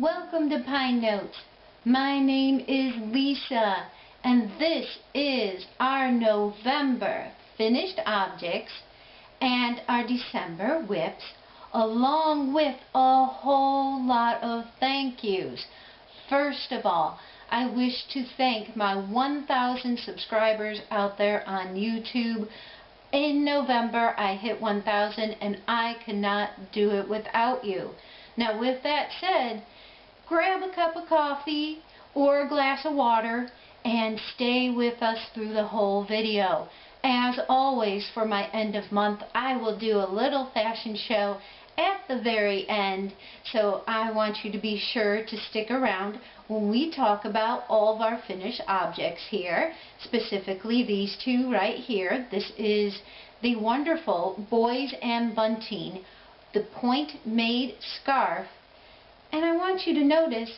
Welcome to Pine Notes. My name is Lisa, and this is our November finished objects and our December WIPs, along with a whole lot of thank yous. First of all, I wish to thank my 1,000 subscribers out there on YouTube. In November, I hit 1,000, and I cannot do it without you. Now, with that said, grab a cup of coffee or a glass of water and stay with us through the whole video. As always, for my end of month, I will do a little fashion show at the very end, so I want you to be sure to stick around when we talk about all of our finished objects here, specifically these two right here. This is the wonderful Boys and Bunting, the point-made scarf. And I want you to notice,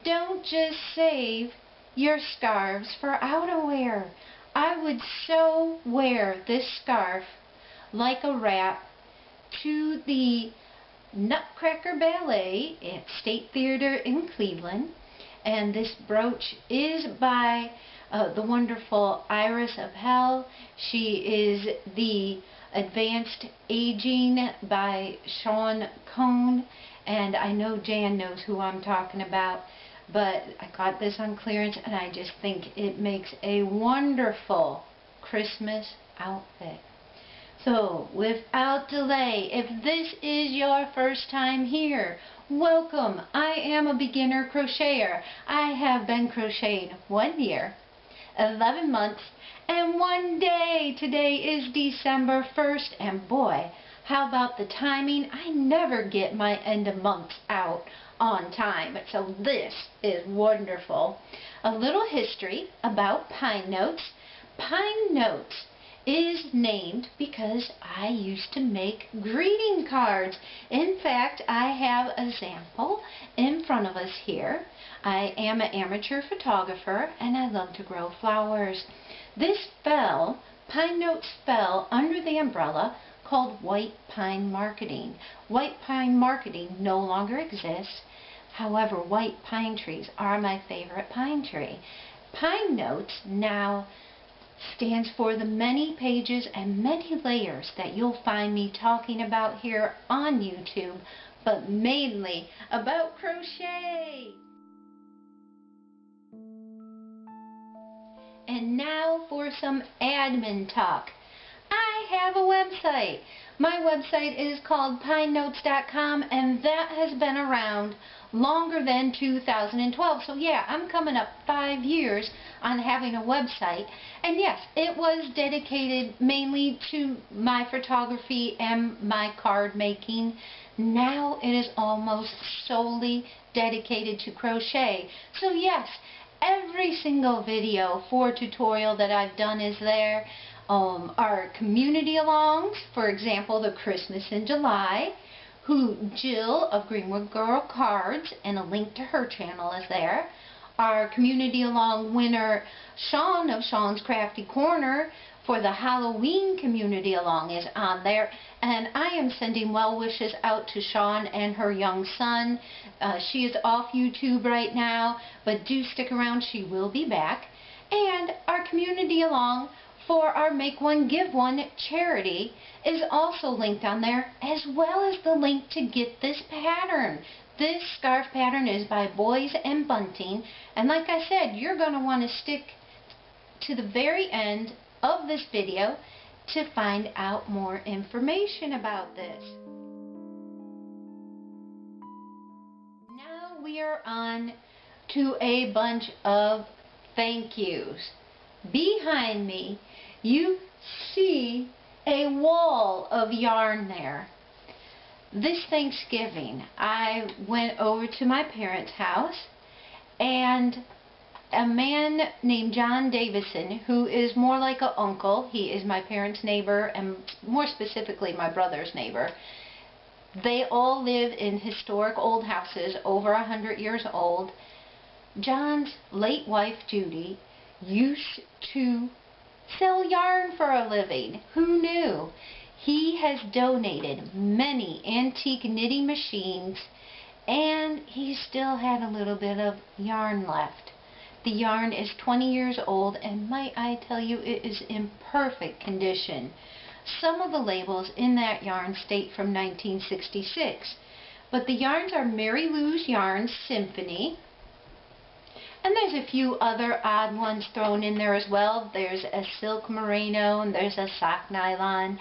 don't just save your scarves for outerwear. I would so wear this scarf like a wrap to the Nutcracker Ballet at State Theater in Cleveland. And this brooch is by the wonderful Iris of Hell. She is the Advanced Aging by Sean Cohn. And I know Jan knows who I'm talking about, but I got this on clearance, and I just think it makes a wonderful Christmas outfit. So, without delay, if this is your first time here, welcome. I am a beginner crocheter. I have been crocheting 1 year, 11 months, and 1 day. Today is December 1st, and boy, how about the timing? I never get my end of months out on time, so this is wonderful. A little history about Pine Notes. Pine Notes is named because I used to make greeting cards. In fact, I have a sample in front of us here. I am an amateur photographer, and I love to grow flowers. Pine Notes fell under the umbrella called White Pine Marketing. White Pine Marketing no longer exists. However, white pine trees are my favorite pine tree. Pine Notes now stands for the many pages and many layers that you'll find me talking about here on YouTube, but mainly about crochet. And now for some admin talk. I have a website. My website is called pinenotes.com, and that has been around longer than 2012. So yeah, I'm coming up 5 years on having a website. And yes, it was dedicated mainly to my photography and my card making. Now it is almost solely dedicated to crochet. So yes, every single video for tutorial that I've done is there. Our community alongs, for example, the Christmas in July, Jill of Greenwood Girl Cards, and a link to her channel is there. Our community along winner, Sean of Sean's Crafty Corner, for the Halloween community along is on there. And I am sending well wishes out to Sean and her young son. She is off YouTube right now, but do stick around, she will be back. And our community along for our Make One Give One charity is also linked on there, as well as the link to get this pattern. This scarf pattern is by Boys and Bunting, and like I said, you're going to want to stick to the very end of this video to find out more information about this. Now we are on to a bunch of thank yous. Behind me, you see a wall of yarn there. This Thanksgiving, I went over to my parents' house, and a man named John Davison, who is more like an uncle, he is my parents' neighbor, and more specifically my brother's neighbor. They all live in historic old houses, over 100 years old. John's late wife, Judy, used to sell yarn for a living. Who knew? He has donated many antique knitting machines and he still had a little bit of yarn left. The yarn is 20 years old, and might I tell you, it is in perfect condition. Some of the labels in that yarn state from 1966, but the yarns are Mary Lou's Yarns Symphony, and there's a few other odd ones thrown in there as well. There's a silk merino and there's a sock nylon,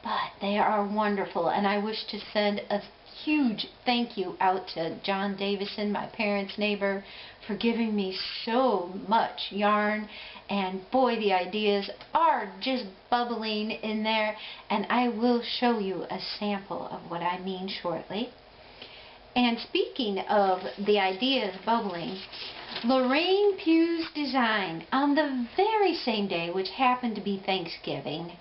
but they are wonderful, and I wish to send a huge thank you out to John Davison, my parents' neighbor, for giving me so much yarn. And boy, the ideas are just bubbling in there, and I will show you a sample of what I mean shortly. And speaking of the ideas bubbling, Lorraine Pugh's design on the very same day, which happened to be Thanksgiving.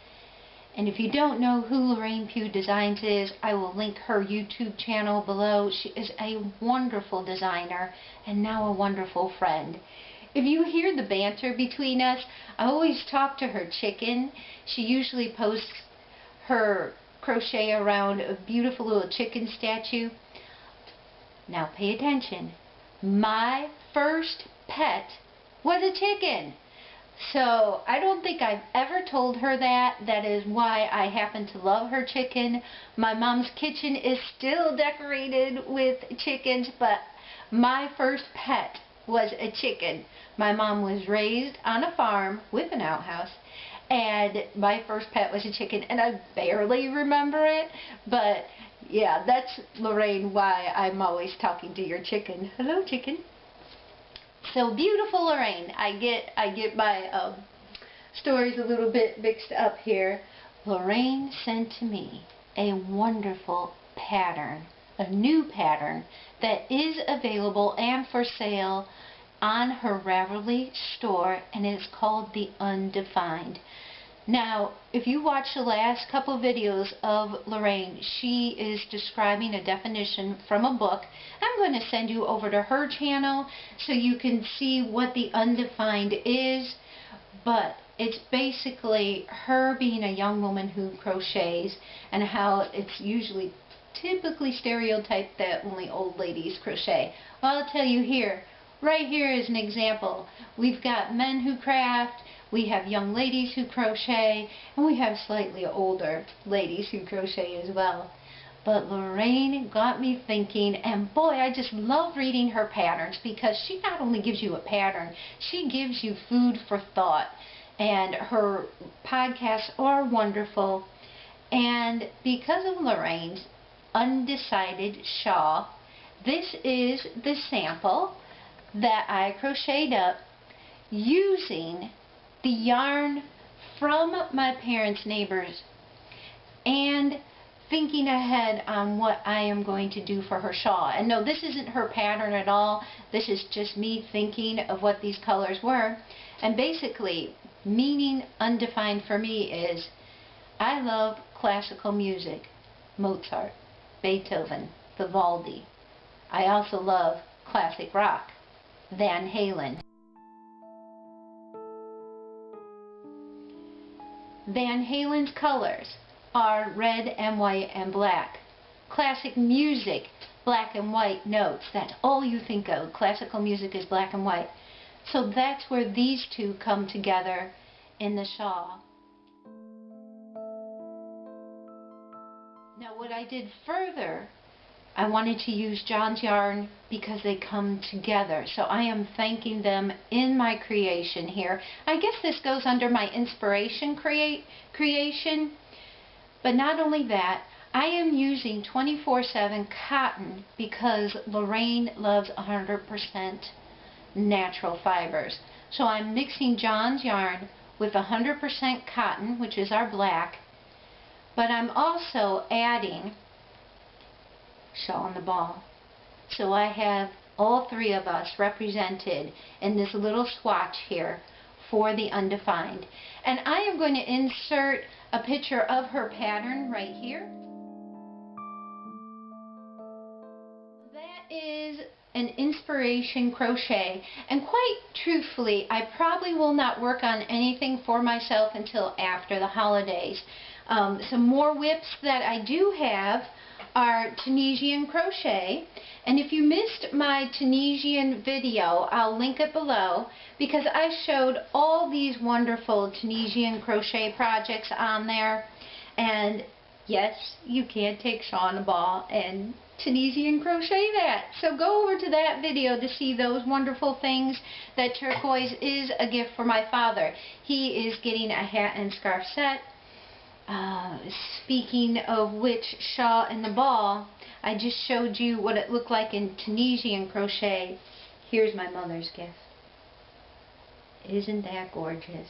And if you don't know who Lorraine Pugh Designs is, I will link her YouTube channel below. She is a wonderful designer and now a wonderful friend. If you hear the banter between us, I always talk to her chicken. She usually posts her crochet around a beautiful little chicken statue. Now pay attention. My first pet was a chicken. So I don't think I've ever told her that. That is why I happen to love her chicken. My mom's kitchen is still decorated with chickens, but my first pet was a chicken. My mom was raised on a farm with an outhouse, and my first pet was a chicken, and I barely remember it, but yeah, that's Lorraine, why I'm always talking to your chicken. Hello, chicken. So beautiful Lorraine. I get my stories a little bit mixed up here. Lorraine sent to me a wonderful pattern, a new pattern that is available and for sale on her Ravelry store, and it is called the Undefined. Now, if you watch the last couple videos of Lorraine, she is describing a definition from a book. I'm going to send you over to her channel so you can see what the Undefined is, but it's basically her being a young woman who crochets and how it's usually typically stereotyped that only old ladies crochet. Well, I'll tell you here, right here is an example. We've got men who craft, we have young ladies who crochet, and we have slightly older ladies who crochet as well. But Lorraine got me thinking, and boy, I just love reading her patterns, because she not only gives you a pattern, she gives you food for thought. And her podcasts are wonderful. And because of Lorraine's Undecided shawl, this is the sample that I crocheted up using the yarn from my parents' neighbors and thinking ahead on what I am going to do for her shawl. And no, this isn't her pattern at all. This is just me thinking of what these colors were. And basically, meaning Undefined for me is I love classical music, Mozart, Beethoven, Vivaldi. I also love classic rock, Van Halen. Van Halen's colors are red and white and black. Classic music, black and white notes. That's all you think of. Classical music is black and white. So that's where these two come together in the shawl. Now what I did further, I wanted to use John's yarn because they come together. So I am thanking them in my creation here. I guess this goes under my inspiration creation. But not only that, I am using 24/7 cotton because Lorraine loves 100% natural fibers. So I'm mixing John's yarn with 100% cotton, which is our black. But I'm also adding shawl on the ball. So I have all three of us represented in this little swatch here for the Undefined. And I am going to insert a picture of her pattern right here. That is an inspiration crochet, and quite truthfully, I probably will not work on anything for myself until after the holidays. Some more WIPs that I do have are Tunisian crochet. And if you missed my Tunisian video, I'll link it below because I showed all these wonderful Tunisian crochet projects on there. And yes, you can take shawl and a ball and Tunisian crochet that. So go over to that video to see those wonderful things. That turquoise is a gift for my father. He is getting a hat and scarf set. Speaking of which, shawl and the ball, I just showed you what it looked like in Tunisian crochet. Here's my mother's gift. Isn't that gorgeous?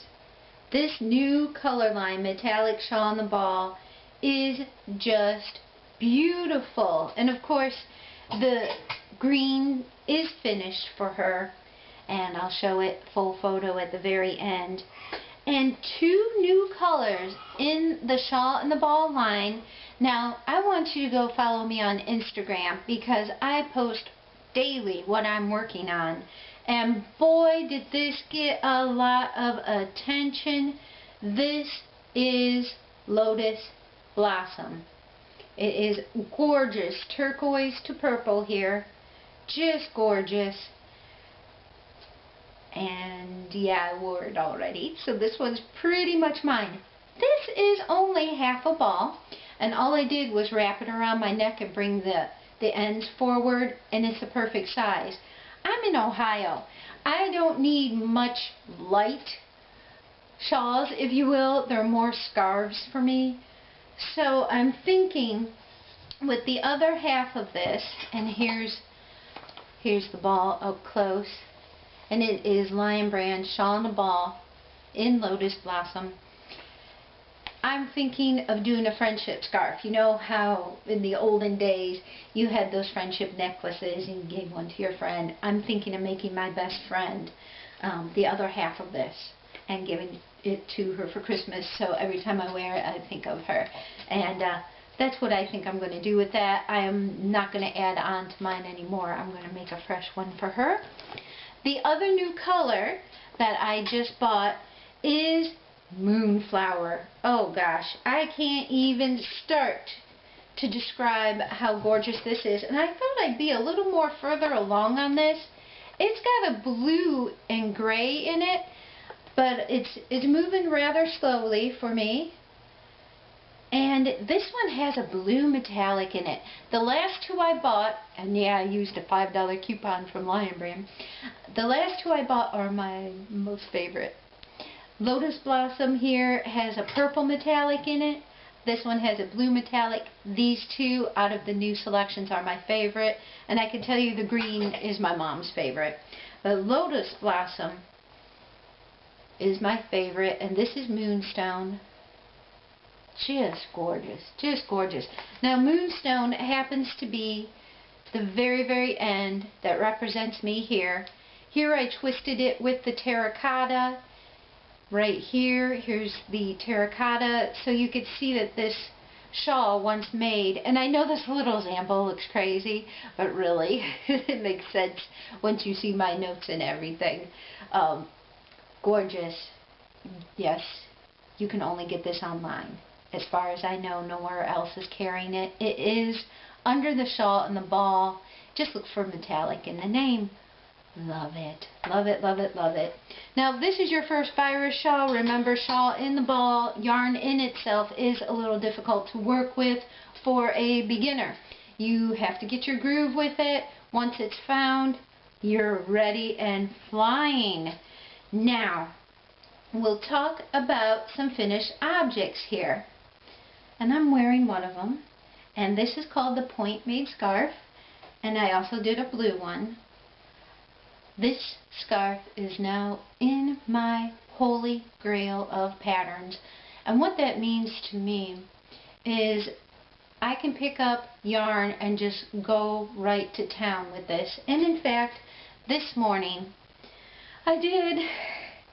This new color line, metallic shawl and the ball, is just beautiful. And of course, the green is finished for her, and I'll show it full photo at the very end. And two new colors in the shawl and the ball line. Now, I want you to go follow me on Instagram because I post daily what I'm working on. And boy, did this get a lot of attention. This is Lotus Blossom. It is gorgeous. Turquoise to purple here. Just gorgeous. And yeah, I wore it already. So this one's pretty much mine. This is only half a ball. And all I did was wrap it around my neck and bring the ends forward. And it's the perfect size. I'm in Ohio. I don't need much light shawls, if you will. They're more scarves for me. So I'm thinking with the other half of this, and here's the ball up close, and it is Lion Brand shawl and a ball in Lotus Blossom. I'm thinking of doing a friendship scarf. You know how in the olden days you had those friendship necklaces and you gave one to your friend. I'm thinking of making my best friend the other half of this and giving it to her for Christmas, so every time I wear it I think of her. And that's what I think I'm going to do with that. I am not going to add on to mine anymore. I'm going to make a fresh one for her. The other new color that I just bought is Moonflower. Oh gosh, I can't even start to describe how gorgeous this is. And I thought I'd be a little more further along on this. It's got a blue and gray in it, but it's moving rather slowly for me. And this one has a blue metallic in it. The last two I bought, and yeah, I used a $5 coupon from Lion Brand. The last two I bought are my most favorite. Lotus Blossom here has a purple metallic in it. This one has a blue metallic. These two out of the new selections are my favorite. And I can tell you the green is my mom's favorite. But Lotus Blossom is my favorite. And this is Moonstone. Just gorgeous. Just gorgeous. Now Moonstone happens to be the very, very end that represents me here. Here I twisted it with the terracotta. Right here, here's the terracotta, so you could see that this shawl once made, and I know this little example looks crazy, but really, it makes sense once you see my notes and everything. Gorgeous. Yes, you can only get this online. As far as I know, nowhere else is carrying it. It is under the shawl and the ball. Just look for metallic in the name. Love it. Love it, love it, love it. Now, if this is your first virus shawl, remember, shawl in the ball, yarn in itself is a little difficult to work with for a beginner. You have to get your groove with it. Once it's found, you're ready and flying. Now, we'll talk about some finished objects here. And I'm wearing one of them. And this is called the Point Made Scarf. And I also did a blue one. This scarf is now in my holy grail of patterns. And what that means to me is I can pick up yarn and just go right to town with this. And in fact, this morning I did.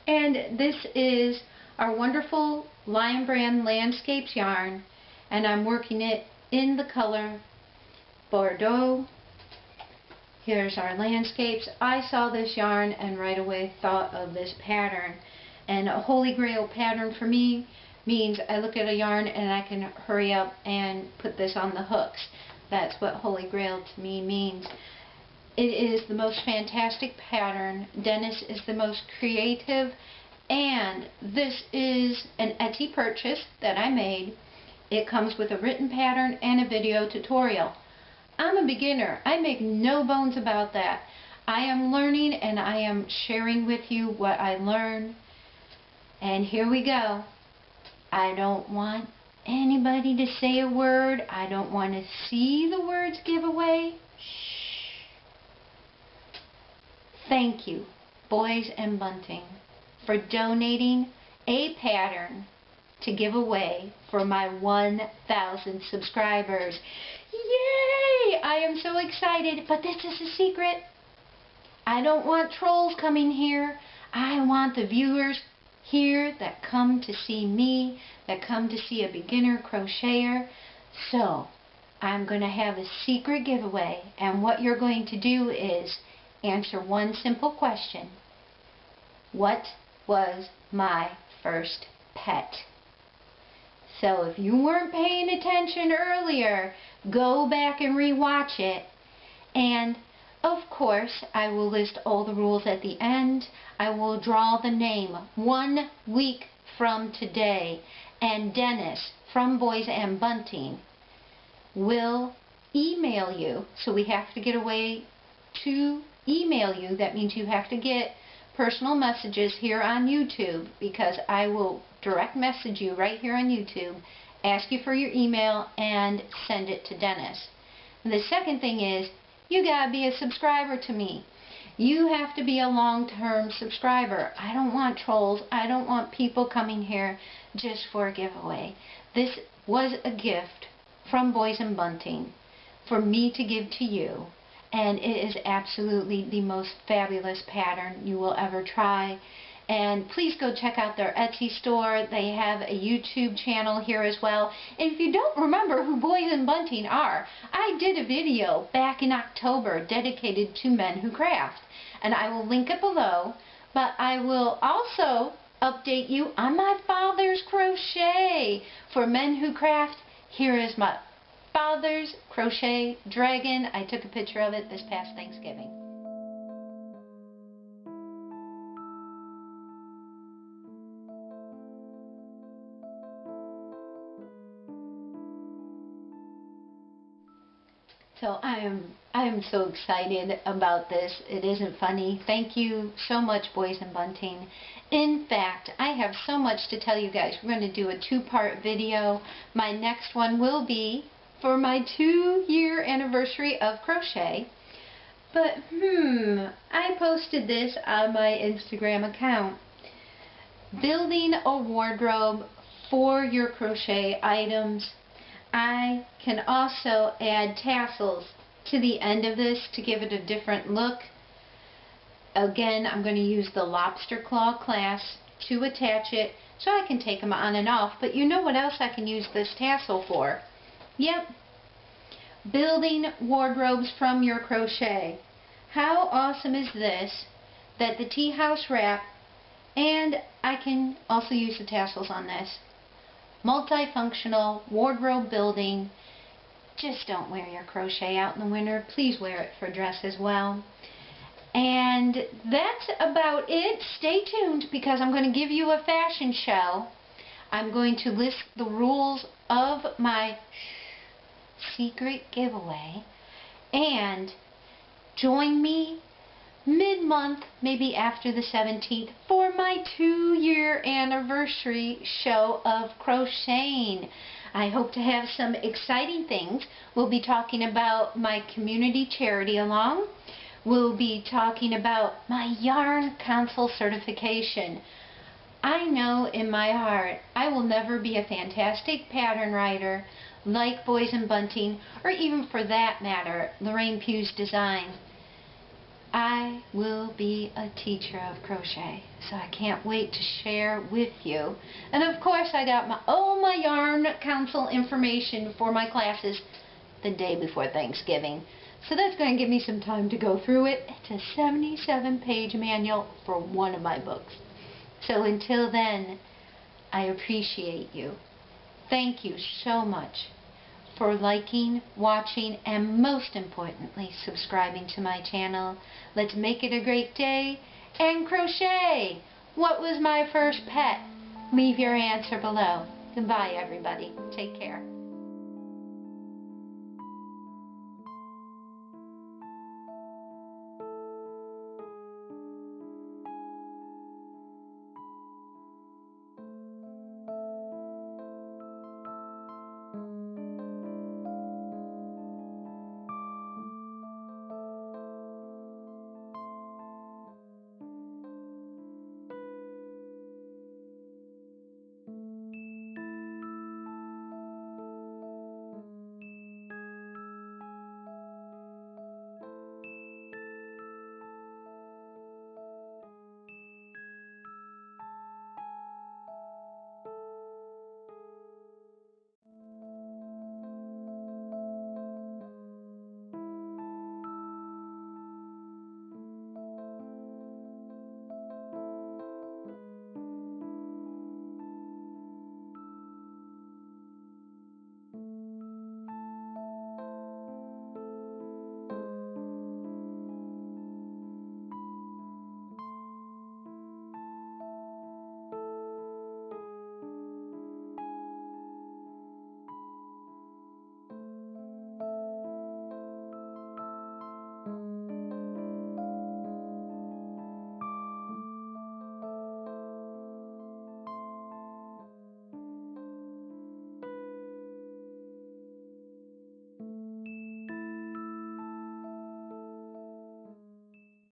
And this is our wonderful Lion Brand Landscapes yarn. And I'm working it in the color Bordeaux. Here's our landscapes. I saw this yarn and right away thought of this pattern. And a holy grail pattern for me means I look at a yarn and I can hurry up and put this on the hooks. That's what Holy Grail to me means. It is the most fantastic pattern. Dennis is the most creative, and this is an Etsy purchase that I made. It comes with a written pattern and a video tutorial. I'm a beginner. I make no bones about that. I am learning, and I am sharing with you what I learned. And here we go. I don't want anybody to say a word. I don't want to see the words giveaway. Shh. Thank you, Boys and Bunting, for donating a pattern to give away for my 1,000 subscribers. Yay! I am so excited, but this is a secret. I don't want trolls coming here. I want the viewers here that come to see me, that come to see a beginner crocheter. So, I'm going to have a secret giveaway, and what you're going to do is answer one simple question. What was my first pet? So if you weren't paying attention earlier, go back and rewatch it. And of course, I will list all the rules at the end. I will draw the name 1 week from today. And Dennis from Boys and Bunting will email you. So we have to get a way to email you. That means you have to get personal messages here on YouTube, because I will direct message you right here on YouTube, ask you for your email, and send it to Dennis. And the second thing is, you gotta be a subscriber to me. You have to be a long-term subscriber. I don't want trolls. I don't want people coming here just for a giveaway. This was a gift from Boys and Bunting for me to give to you. And it is absolutely the most fabulous pattern you will ever try. And please go check out their Etsy store. They have a YouTube channel here as well. And if you don't remember who Boys and Bunting are, I did a video back in October dedicated to men who craft. And I will link it below. But I will also update you on my father's crochet for men who craft. Here is my father's crochet dragon. I took a picture of it this past Thanksgiving. So I am so excited about this. It isn't funny. Thank you so much, Boys and Bunting. In fact, I have so much to tell you guys. We're going to do a 2-part video. My next one will be for my 2-year anniversary of crochet. But I posted this on my Instagram account. Building a wardrobe for your crochet items. I can also add tassels to the end of this to give it a different look. Again, I'm going to use the lobster claw clasp to attach it so I can take them on and off. But you know what else I can use this tassel for? Yep, building wardrobes from your crochet. How awesome is this that the tea house wrap, and I can also use the tassels on this. Multifunctional wardrobe building. Just don't wear your crochet out in the winter. Please wear it for dress as well. And that's about it. Stay tuned, because I'm going to give you a fashion show. I'm going to list the rules of my secret giveaway, and join me mid-month, maybe after the 17th, for my 2-year anniversary show of crocheting. I hope to have some exciting things. We'll be talking about my community charity along. We'll be talking about my yarn console certification. I know in my heart I will never be a fantastic pattern writer like Boys and Bunting, or even for that matter, Lorraine Pugh's design. I will be a teacher of crochet, so I can't wait to share with you. And of course, I got all my yarn console information for my classes the day before Thanksgiving. So that's going to give me some time to go through it. It's a 77-page manual for one of my books. So until then, I appreciate you. Thank you so much for liking, watching, and most importantly, subscribing to my channel. Let's make it a great day and crochet! What was my first pet? Leave your answer below. Goodbye, everybody. Take care.